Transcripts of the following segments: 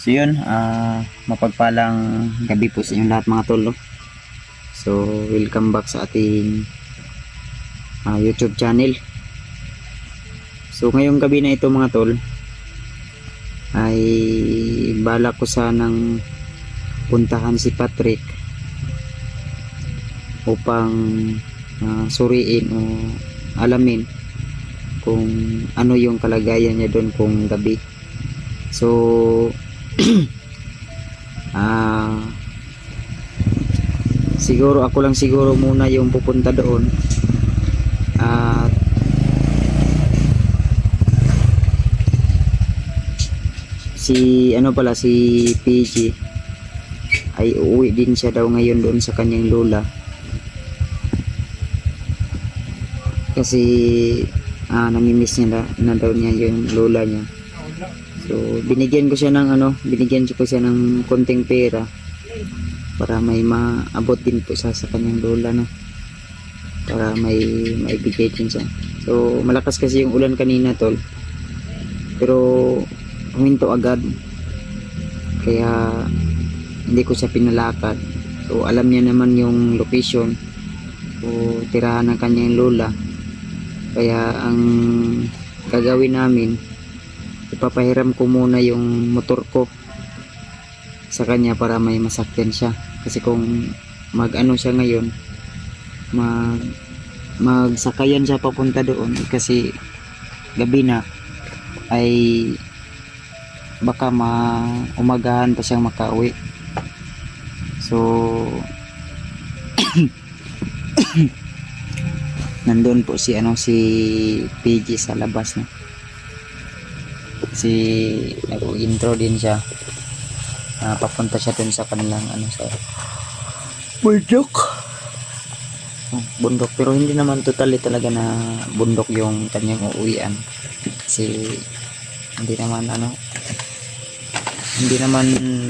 So yun, mapagpalang gabi po sa inyong lahat mga tol, no? So welcome back sa ating YouTube channel. So ngayong gabi na ito mga tol ay balak ko sanang puntahan si Patrick upang suriin o alamin kung ano yung kalagayan niya doon kung gabi. So siguro ako lang siguro muna yung pupunta doon at si PG ay uuwi din siya daw ngayon doon sa kanyang lola kasi namimiss niya na daw niya yung lola niya. So binigyan ko siya ng konting pera para may maabot din po sa kanyang lola, no? Para may maibigay din siya. So malakas kasi yung ulan kanina tol, pero huminto agad kaya hindi ko siya pinalakad. So alam niya naman yung location o tirahan ng kanyang lola, kaya ang gagawin namin, ipapahiram ko muna yung motor ko sa kanya para may masakyan siya. Kasi kung mag-ano siya ngayon, magsakayan siya papunta doon, kasi gabi na, ay baka umagahan pa siyang makauwi. So nandun po si PG sa labas, no? Si nag-intro din siya, papunta siya dun sa kanilang sa bundok, pero hindi naman totally talaga na bundok yung kanyang uuwian, kasi hindi naman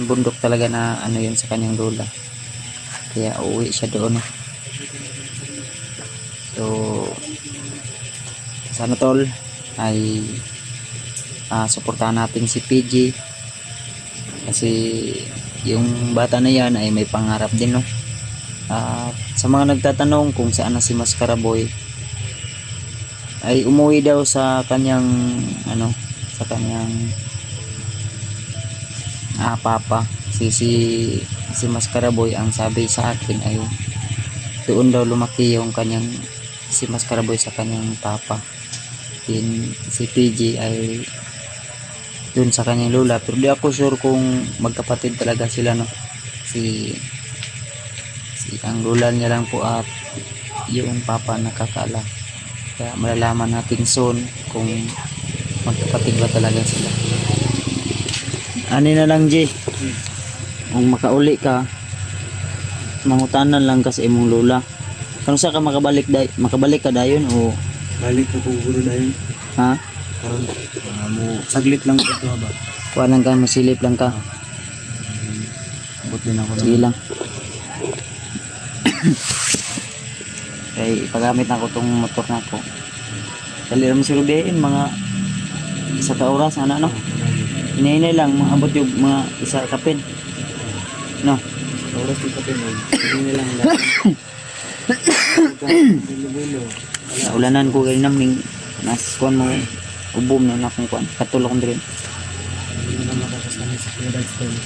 bundok talaga na yun sa kanyang lola, kaya uuwi siya doon. So sana tol ay suportahan natin si PG, kasi yung bata na yan ay may pangarap din, no? Sa mga nagtatanong kung saan na si Mascaraboy, ay umuwi daw sa kanyang papa. Si Mascaraboy, ang sabi sa akin ay doon daw lumaki yung kanyang si Mascaraboy sa kanyang papa. Si PG ay dun sa kanyang lola, pero di ako sure kung magkapatid talaga sila, no? Si ang lola niya lang po at yung papa nakakaalam, kaya malalaman natin soon kung magkapatid ba talaga sila. Ani na lang G, kung makauli ka, mangutanan lang kasi imong lola kung sa ka makabalik ka dayon o balik ako guro dayon. Ha? Karon mo saglit lang ito ba? Kuha lang ka, masilip lang ka. Abot din ako. Sige lang. Kaya ipagamit na ko tong motor na ko. Dali naman si Ruben, mga isa ka oras, no? Inay lang, maabot yung mga isa kapin. No? Oras di kapin. Hindi lang lang. Ulanan ko kayo naming naskuan mo ubom na akong kuan katulog ko din. Hindi na makakasama sa Kuwait Stone.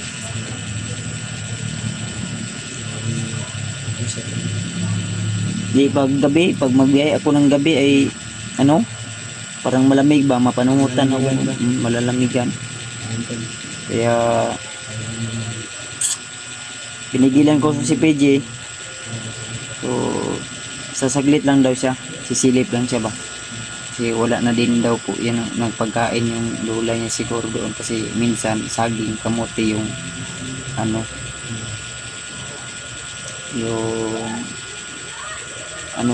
Di pag magbiyay ako ng gabi ay parang malamig ba, mapanungutan ako, malalamigan. Kaya pinigilan ko si PJ. So sasaglit lang daw siya, sisilip lang siya ba, kasi wala na din daw po yan nagpagkain yung lola niya siguro doon, kasi minsan saging, kamote yung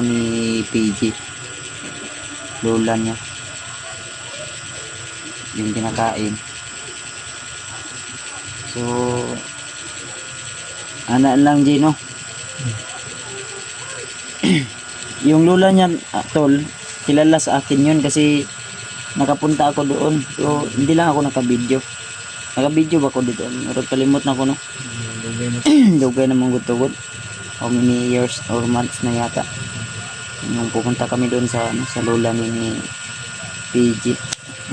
ni PG, lola niya yung kinakain. So ana lang Gino. Yung lola niya tol, kilala sa akin yun kasi nakapunta ako doon, so hindi lang ako nakabidyo. Naka-video ba ko dito? Pero kalimot na ko no. Dugay na. Dugay na mong gutugod. How many years or months na yata. Nung pupunta kami doon sa ano, sa lola ni PG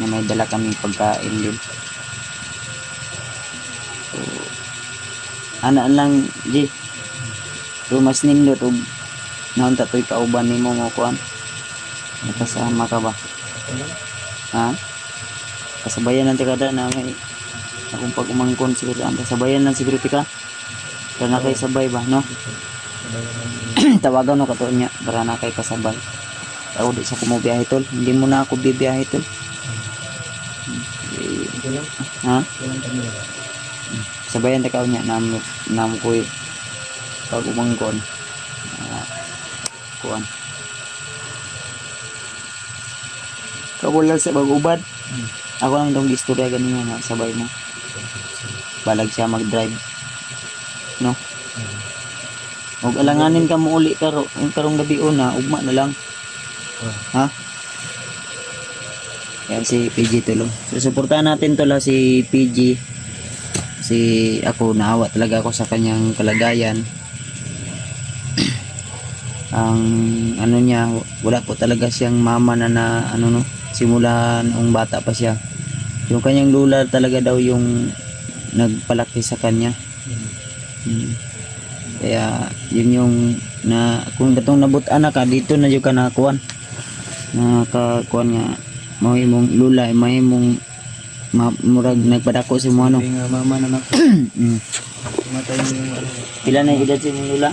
na may dala kami pagkain din. So, ana lang G. Rumas nindot og naon ta toy kauban nimo mo kuan. Nakasama ka ba? Ha? Kasabayan lang tika na may akong pag umangkon siguro ang kasabayan lang siguro tika. Para na kay sabay ba no? Tawagan no kato niya para na kay kasabay. Ako di sa kumubiyahe tol. Hindi mo na ako bibiyahe tol. Ha? Sabayan takaw niya nam ko pag umangkon. Kuan. Kabulal sa bagubad. Ako lang dong istorya ganyan na sabay mo. Balag siya mag-drive. No? Og alanganin ka mo uli karo, ang karong gabi una, ugma na lang. Ha? Yan si PG tulong. So suportahan natin to la si PG. Si ako naawa talaga ako sa kanyang kalagayan. Ang ano niya, wala po talaga siyang mama na ano no, simula nung bata pa siya. Yung kanyang lula talaga daw yung nagpalaki sa kanya. Kaya yun yung na kung gatong nabut-an ka dito na yung ka nakakuan. Nakakuan nga mahimong lula, mahimong murag nagpadako si mo ano. Hindi nga mama na nako. Matay mo yung ano. Pila na yung edad si mong lula?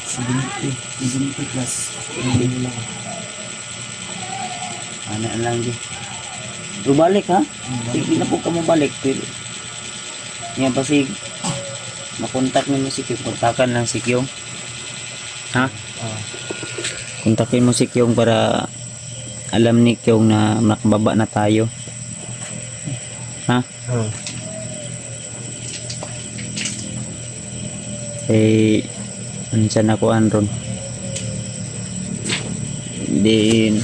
70 plus. Hindi lang. Ano lang di. Balik ha? Sige na po ka mo balik. Pero yan pa si makontak mo si Kyong. Kontakan lang si Kyong. Ha? Kontakin mo si Kyong para alam ni Kyong na makababa na tayo. Ha? Eh, ano siya nakuhaan ron? Din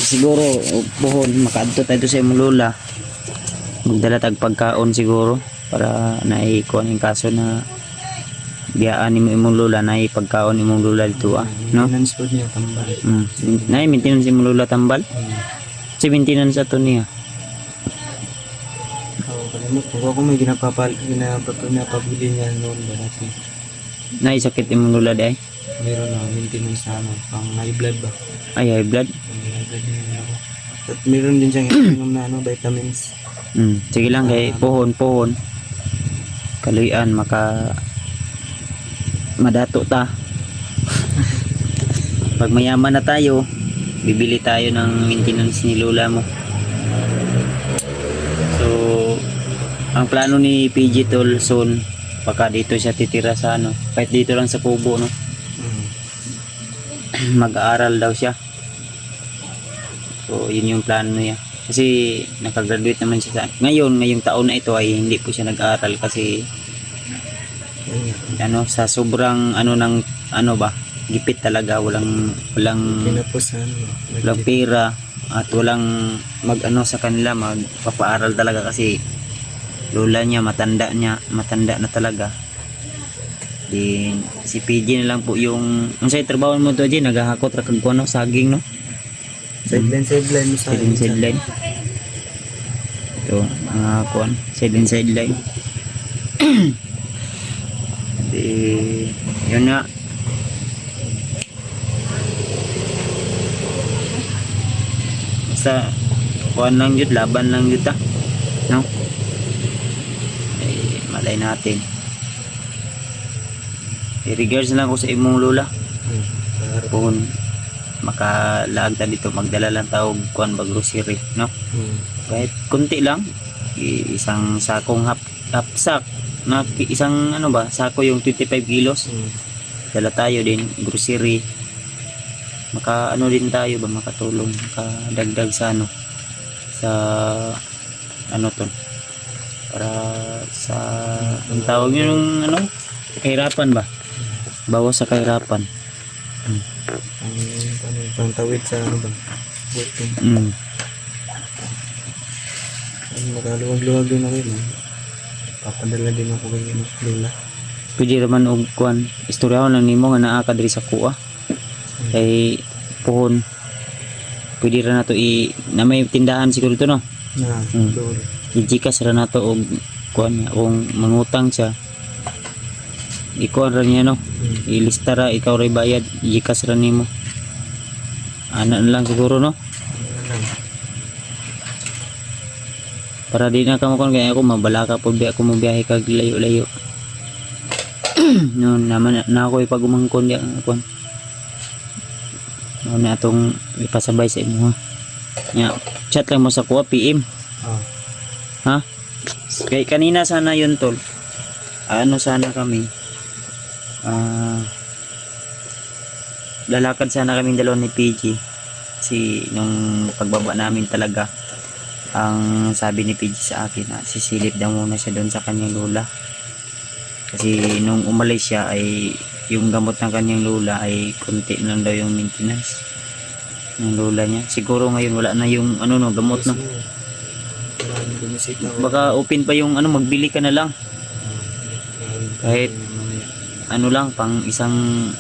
siguro buhon makaadto tayo sa imong lola. Magdala tag pagkaon siguro para naikuan yung kaso na biyaan ni imong lola na ipagkaon imong lola dito no? Maintenance po niya tambal. Na maintenance imong lola tambal. Si maintenance ato niya. Kalimut ko ako may pinapabili niya noon dati. Naisakit imong lola day. Meron na maintenance na ano, pang high blood ba? Ay high blood. High blood niya ako. At meron din siyang inom na ano, vitamins. Sige lang kay pohon kaluyan maka madato ta. Pag mayaman na tayo bibili tayo ng maintenance ni lola mo. So ang plano ni PG tol soon baka dito siya titira sa ano kahit dito lang sa Kubo no. Mag-aaral daw siya. So yun yung plano niya. Kasi nakagraduate naman siya ngayong taon na ito ay hindi po siya nag-aaral kasi ano sa sobrang ano ng ano ba gipit talaga walang pinapusan walang pera at walang mag-ano sa kanila magpapaaral talaga kasi lola niya matanda na talaga. Din si PG na lang po yung ang sa trabaho mo to diyan naghahakot ra kag kuno saging no. Sideline mo sa Sideline. Ito, mga kuan, sideline. Di, yun nga. Basta, kuan lang yun, laban lang yun ta. No? Eh, malay natin. I-regards lang ko sa imong lola. Kung makalaag ta dito magdala lang tawag kuan ba grocery no kahit kunti lang isang sakong half sack na isang ano ba sako yung 25 kilos dala tayo din grocery maka ano din tayo ba makatulong makadagdag sa ano sa ano to para sa ang tawag yung ano kahirapan ba bawas sa kahirapan. Pantawid sa ano ba? Makaluwag-luwag din ako yun. Papadala din ako kay ano, lola. Pwede naman og kuan. Istorya lang nimo nga naa ka diri sa kuha. Kay puhon. Pwede ra nato na may tindahan siguro to no. Na, Hmm. lola. I-Gcash ra nato og kuan niya kung mangutang siya. Ikuan ra niya no. Ilista ra ikaw ray bayad. I-Gcash ra nimo. Ana na lang siguro no. Para di na kamo kon kaya ako mabalaka po di ako mabiyahe kag layo-layo. No naman na ako ipagumangkon di ako. No na atong ipasabay sa imo ha. Ya, chat lang mo sa kuha PM. Oh. Ha? Kay kanina sana yun tol. Ano sana kami? Lalakad sana kaming dalawa ni PG. Si nung pagbaba namin talaga ang sabi ni PG sa akin na sisilip daw muna siya doon sa kanyang lola. Kasi nung umalis siya ay yung gamot ng kanyang lola ay konti lang daw yung maintenance ng lola niya. Siguro ngayon wala na yung ano no gamot no. Maraming bumisita ako. Baka open pa yung ano magbili ka na lang. Kahit ano lang pang isang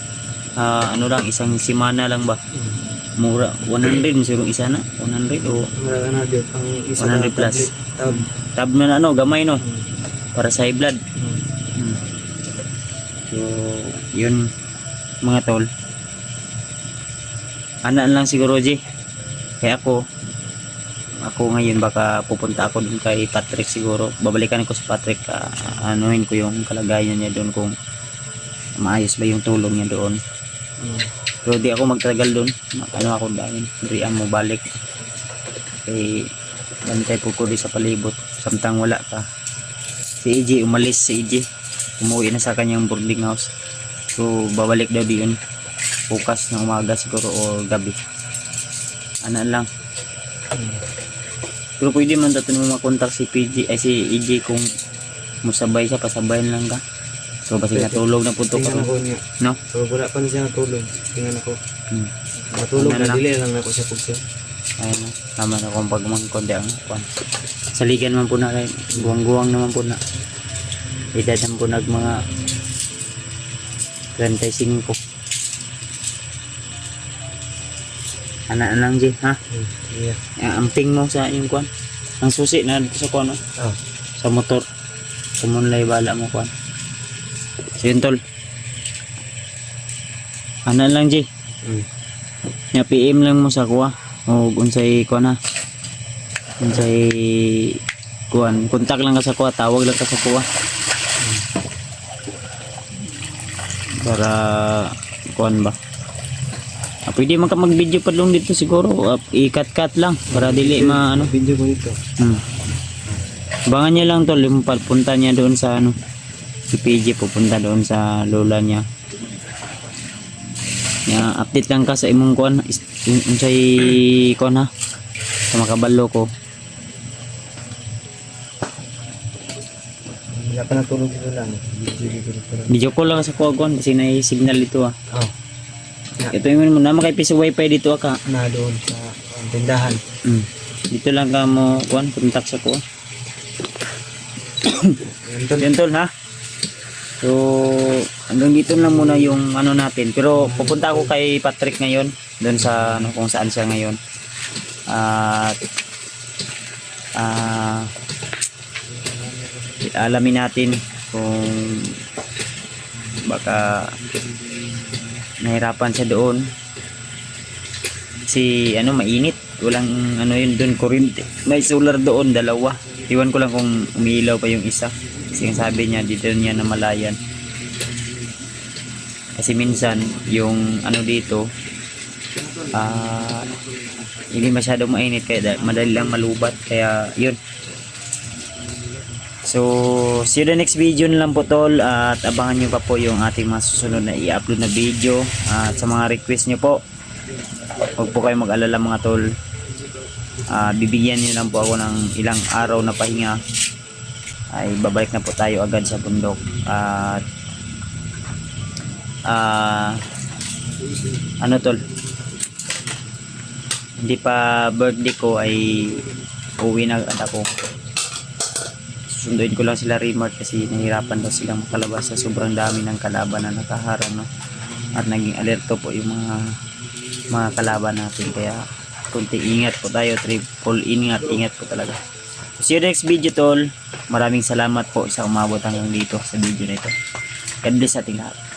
ano lang isang semana lang ba. Mura 100 siguro isa na 100 o Mura na dito ang isa 100 plus. Tab. tab na ano gamay no para sa high blood. So yun mga tol. Anan lang siguro G. Kaya ako ngayon baka pupunta ako dun kay Patrick siguro. Babalikan ko si Patrick anuhin ko yung kalagayan niya doon kung maayos ba yung tulong niya doon. Pero di ako magtagal doon. Ano ako dahil riyan mo balik. Eh bantay po ko di sa palibot. Samtang wala ka. Si EJ umalis si EJ. Umuwi na sa kanyang boarding house. So babalik daw diyon. Bukas ng umaga siguro o gabi. Ano lang. Pero pwede man dati mo makontak si PG ay si EJ kung musabay siya pasabayan lang ka. So basi natulog na punto ka. Tingnan ko niya. No? So wala pa na siya natulog. Tingnan ako. Hmm. Matulog Ano na lang? dili lang ako siya pugso. Ayun na. Naman akong pagmangkon di ang kwan. Saligan man po na rin. Guwang-guwang naman po na. Edad naman po nag mga 35. Anak na lang G ha. Yeah. Amping mo sa yung kwan. Ang susi na dito sa kwan no? Oh. Sa motor. Kumunlay bala mo kwan. So yun tol. Anak lang G. Ya PM lang mo sa kuha. O unsay kuha na. Unsay kuan. Kontak lang ka sa kuha. Tawag lang ka sa kuha. Para kuan ba. Pwede man ka mag-video pa lang dito siguro. I-cut-cut lang. Para dili ma ano. Video ko dito. Abangan niya lang tol. Yung punta niya doon sa ano. Si PJ pupunta doon sa lola niya. Ya, update lang ka sa imong kuan unsay kuan ha sa makabalo ko. Wala pa natulog dito lang. Video call lang sa kuan kasi na signal dito ah. Oh. Ito yung mo na makay piso wifi dito ka. Na doon sa tindahan. Dito lang ka mo kuan kontak sa kuan. Yan tol ha. So hanggang dito lang muna yung ano natin. Pero pupunta ako kay Patrick ngayon doon sa ano kung saan siya ngayon. At alamin natin kung baka nahirapan siya doon. Si ano mainit, walang ano yun doon kuryente. May solar doon dalawa. Iwan ko lang kung umiilaw pa yung isa. Kasi yung sabi niya dito niya namalayan. Kasi minsan yung ano dito hindi masyadong mainit kaya madali lang malubat kaya yun. So see you the next video na lang po tol at abangan nyo pa po yung ating mga susunod na i-upload na video at sa mga request nyo po huwag po kayo mag-alala mga tol. Bibigyan nyo lang po ako ng ilang araw na pahinga ay babalik na po tayo agad sa bundok at ano tol hindi pa birthday ko ay uwi na agad ako susunduin ko lang sila Remart kasi nahirapan daw silang makalabas sa sobrang dami ng kalaban na nakaharang, no? At naging alerto po yung mga kalaban natin, kaya kunti ingat po tayo, triple ingat po talaga. See you next video tol. Maraming salamat po sa umabot hanggang dito sa video na ito. God bless ating lahat.